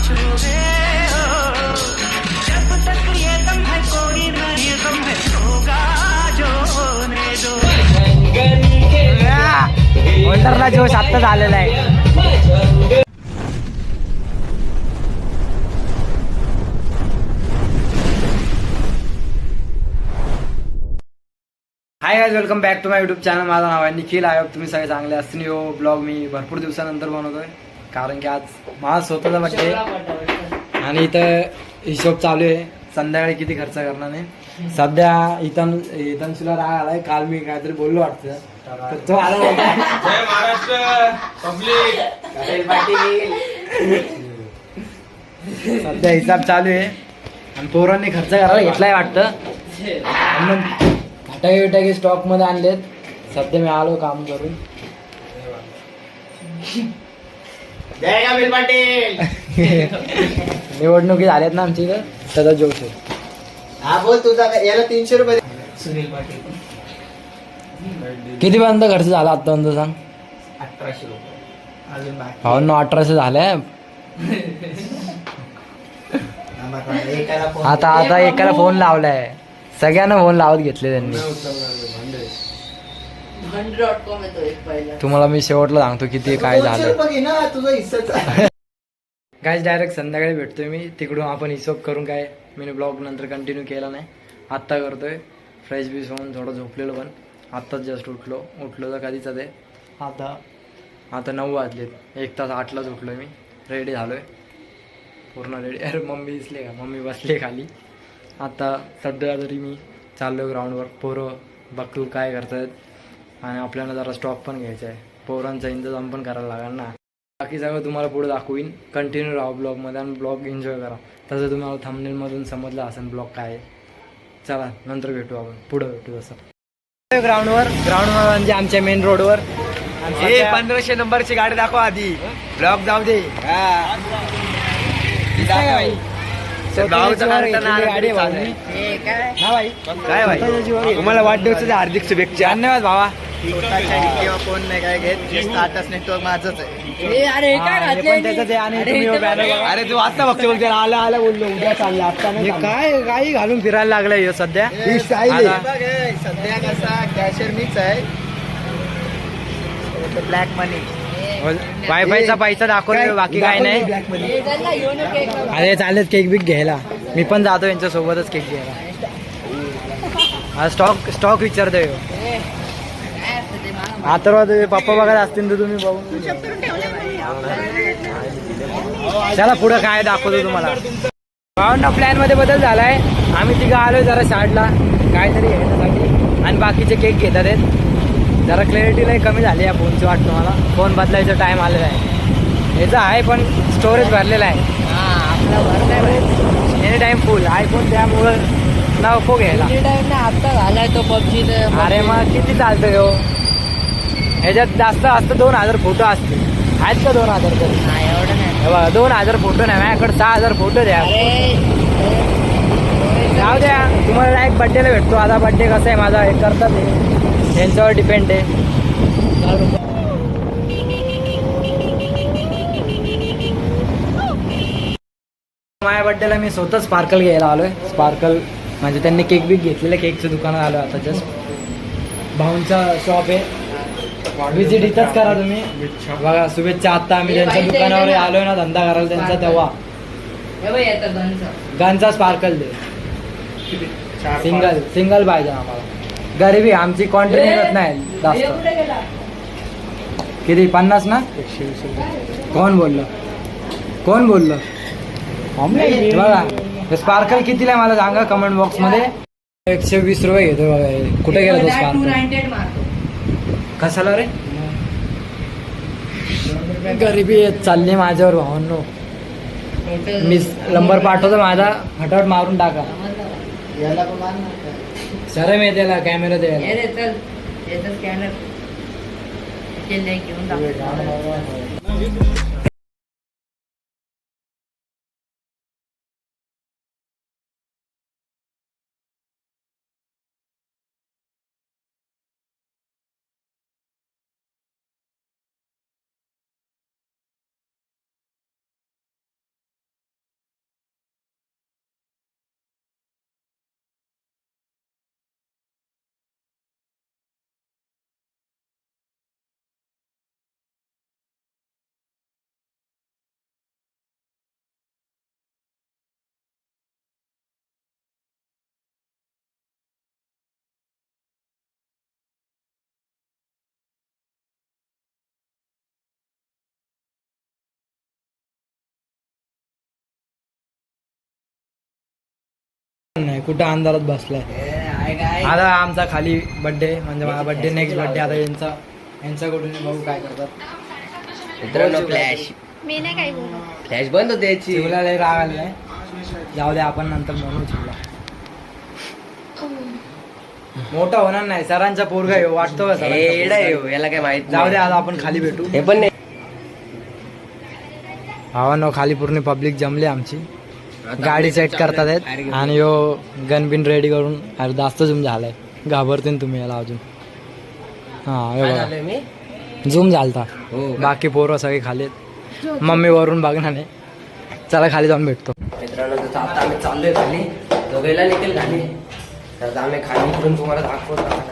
छूए हो, जब तक ये दम है कोई नहीं गम है, होगा जो होने दो। वंडरला जोश आत्ताच आलेला आहे. Hi guys, welcome back to my YouTube channel. माझं नाव आहे निखिल. आय होप तुम्ही सगळे चांगले असतील. हो ब्लॉग मी भरपूर दिवसानंतर बनवतोय कारण की आज माझा स्वतःचा बड्डे आणि इथं हिशोब चालू आहे संध्याकाळी किती खर्च करणार नाही. सध्या इथं राग आलाय. काल मी काहीतरी बोललो वाटतं तर तो आला बोलतोय जय महाराष्ट्र पब्लिक. सध्या हिसाब चालू आहे आणि पोरांनी खर्च करायला घेतलाय वाटतं. फटाके स्टॉक मध्ये आणलेत. सध्या मी आलो काम करून. जय कपिल पाटील. निवडणुकी झाल्यात ना आमच्या इथं, त्याचा जोश आहे. हा बोल तुझा. याला 300 रुपये. सुनील पाटील. किती पर्यंत खर्च झाला आतापर्यंत सांग. 1800 रुपये अजून बाकी. हो ना, 1800 झालंय. आता एकाला फोन लावलाय. सगळ्यांना फोन लावत घेतले त्यांनी. तुम्हाला मी शेवटला सांगतो किती काय झालं. गाइस डायरेक्ट संध्याकाळी भेटतोय मी तिकडून. आपण हिशोब करून काय मी ब्लॉग नंतर कंटिन्यू केला नाही. आत्ता करतोय फ्रेश बीस होऊन. थोडं झोपलेलो पण आत्ताच जस्ट उठलो तर कधीच ते. आता 9 वाजलेत. 1 तास 8लाच उठलोय मी. रेडी झालोय पूर्ण रेडी. अरे मम्मी दिसले का? मम्मी बसले खाली. आता सध्या तरी मी चाललो ग्राउंडवर. पोरं बघतो काय करतायत आणि आपल्याला जरा स्टॉक पण घ्यायचा आहे. पोरांचा इंतजाम पण करायला लागणार ना. बाकी सगळं तुम्हाला पुढे दाखवीन. कंटिन्यू राहा ब्लॉगमध्ये आणि ब्लॉग एन्जॉय करा. तसं तुम्हाला थंबनेलमधून समजलं असेल ब्लॉग काय आहे. चला नंतर भेटू, आपण पुढं भेटू. तसं ग्राउंडवर म्हणजे आमच्या मेन रोडवर. 1500 नंबरची गाडी दाखव आधी. ब्लॉग जाऊ दे. तुम्हाला वाढदिवसाच्या हार्दिक शुभेच्छा. धन्यवाद भावा. कोण नाही काय घेत. स्टार्टस नेटवर्क माझंच आहे. अरे तू आता बघतो बोलते आला बोललो उद्या चालला. आता काय काही घालून फिरायला लागलाय सध्या. सध्या कसा कॅशर मिक्स आहे. ब्लॅक मनी. वायफायचा पैसा दाखवतो, बाकी काय नाही. अरे चालेल केक बिक घ्यायला. मी पण जातो यांच्या सोबतच केक घ्यायला. स्टॉक विचारतोय. आता पप्पा बघत असतील तर तुम्ही बघून चला पुढं काय दाखवतो तुम्हाला. भावना प्लॅन मध्ये बदल झालाय. आम्ही तिघं आलोय जरा शाळेला काहीतरी घेण्यासाठी आणि बाकीचे केक घेतात आहेत. जरा क्लॅरिटी लई कमी झाली या फोनची वाटतं मला. फोन बदलायचा टाइम आलेला आहे. याचा आहे पण स्टोरेज भरलेला आहे. आपला भरलाय एनी टाइम फुल आयफोन, त्यामुळं नको घ्यायला. आता झालाय तो पबजी. अरे मग किती चालतोय हो. ह्याच्यात जास्त 2000 फोटो असतील. आहेत का 2000 तरी? एवढं नाही. बघा 2000 फोटो नाही माझ्याकडे. 6000 फोटो द्या. जाऊ द्या. तुम्हाला डायरेक्ट बड्डेला भेटतो. आता बड्डे कसा आहे माझा हे करतात हे त्यांच्यावर डिपेंड आहे. माझ्या बड्डेला मी स्वतः स्पार्कल घ्यायला आलोय. स्पार्कल म्हणजे त्यांनी केक बिक घेतलेलं. केकचं दुकानात आलो आता जस्ट. भाऊंचा शॉप आहे. विजिट इथंच करा तुम्ही. बघा शुभेच्छा. आता आम्ही त्यांच्या दुकानावर आलोय ना धंदा करायला त्यांचा, तेव्हा गनचा स्पार्कल दे. सिंगल पाहिजे आम्हाला. गरिबी आमची क्वांटिटी मिळत नाही जास्त. किती 50 ना? कोण बोललं बघा. स्पार्कल कितीला आहे मला सांगा कमेंट बॉक्स मध्ये. 120 रुपये घेतो बघा. कुठे गेला तो स्पार्कल? कशाला रे? गरिबी चालली माझ्यावर भावांनो. मी नंबर पाठवतो माझा, फटाफट मारून टाका. शरम आहे त्याला कॅमेरा द्यायला. कुठं अंधारात बसलाय. आता आमचा खाली बर्थडे म्हणजे माझा बर्थडे नेक्स्ट बर्थडे. आता यांच्याकडून बघू काय करतात. मित्रांनो फ्लॅश मी नाही काय बोलू. फ्लॅश बंद होते याची. चिवला लय राग आलाय. जाऊ दे आपण नंतर म्हणू चिवला. मोठा होणार नाही सरांचा पोरगा आहे वाटतो का एडा सरांचा? येऊ याला काय माहित जाऊ दे आता आपण खाली भेटू. हे पण नाही. भावांनो खाली पूर्ण पब्लिक जमली आमची. गाडी सेट करतात आहेत आणि यो गन बिन रेडी करून अरे जास्त झूम झालाय. घाबरते ना तुम्ही याला अजून. हा हे बघा मी झूम झालता. हो बाकी पोरं सगळे खाली. मम्मी वरून बघणार नाही. चला खाली जाऊन भेटतो. मित्रांनो जसं आता आम्ही चाललोय खाली दोघायला निघेल खाली. तर आम्ही खाली उतरून तुम्हाला दाखवतो.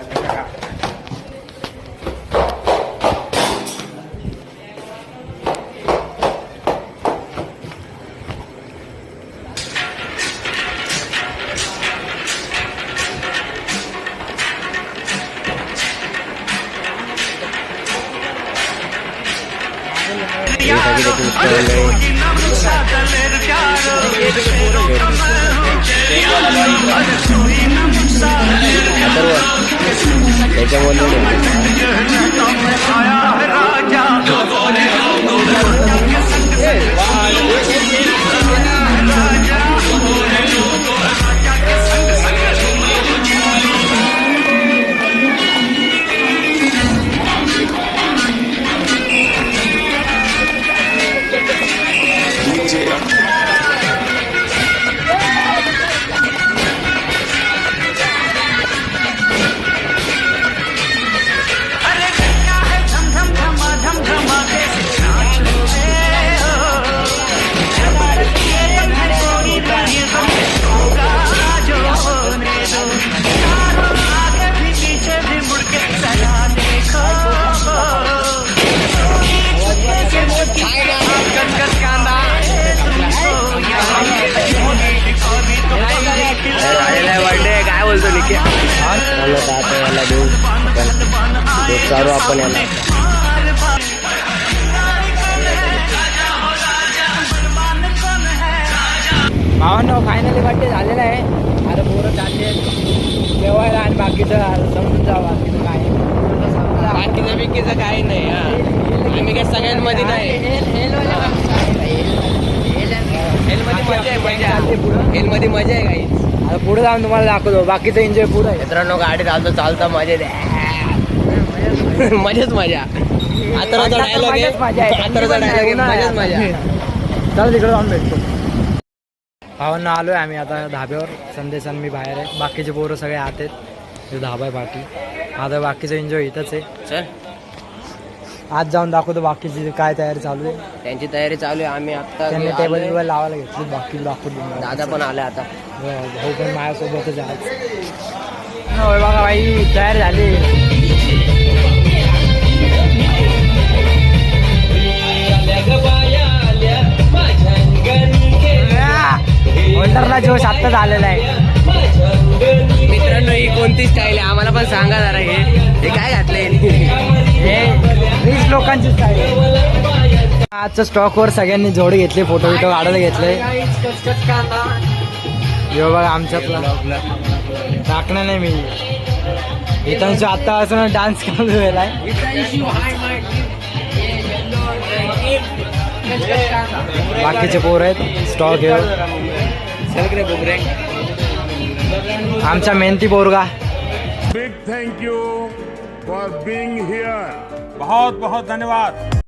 काय बोलतो निके आता याला देऊ चालू आपण याला. भावांनो फायनली बर्थडे झालेला आहे. आता पोरं चालले जेवायला आणि बाकीचं समजून जावं. बाकीचं काय बाकीचं बिकीचं काही नाही. आम्ही काय सगळ्यांमध्ये नाही. हेलमध्ये मजा आहे काही. आता पुढे जाऊन तुम्हाला दाखवतो. बाकीचं एन्जॉय पुढे आहे. मित्रांनो गाडी चालता मजा द्या. मजाच मजा. आता डायलॉग आहे. मजाच मजा. चला तिकडे जाऊन भेटतो. भावांना आलोय आम्ही आता धाब्यावर. संदेश आणि मी बाहेर आहे. बाकीचे पोरं सगळे आत आहेत. हे धाबा आहे पाठी. आता बाकीचं एन्जॉय इथंच आहे. चल आज जाऊन दाखवतो बाकीची काय तयारी चालू आहे. त्यांची तयारी चालू आहे. आम्ही आता त्यांनी टेबल बिबल लावायला घेतली. बाकी दाखवतो. दादा पण आले आता. भाऊ पण माझ्यासोबतच आज. होय बघा बाई तयार झाली. होल्डरला जोश आत्ताच आलेला आहे. मित्रांनो ही कोणती स्टाईल आहे आम्हाला पण सांगा जरा. हे काय घातलंय हे 20 लोकांची स्टाईल. आजच्या स्टॉकवर सगळ्यांनी जोडी घेतली. फोटो बिटो काढायला घेतले. यो बघा आमच्यातला टाकणार नाही मी. इथं आता असं डान्स करून गेलाय. बाकीचे पोर आहेत स्टॉक घेऊन. आमचा मेहनती पोरगा. Big thank you for being here. बहुत बहुत धन्यवाद.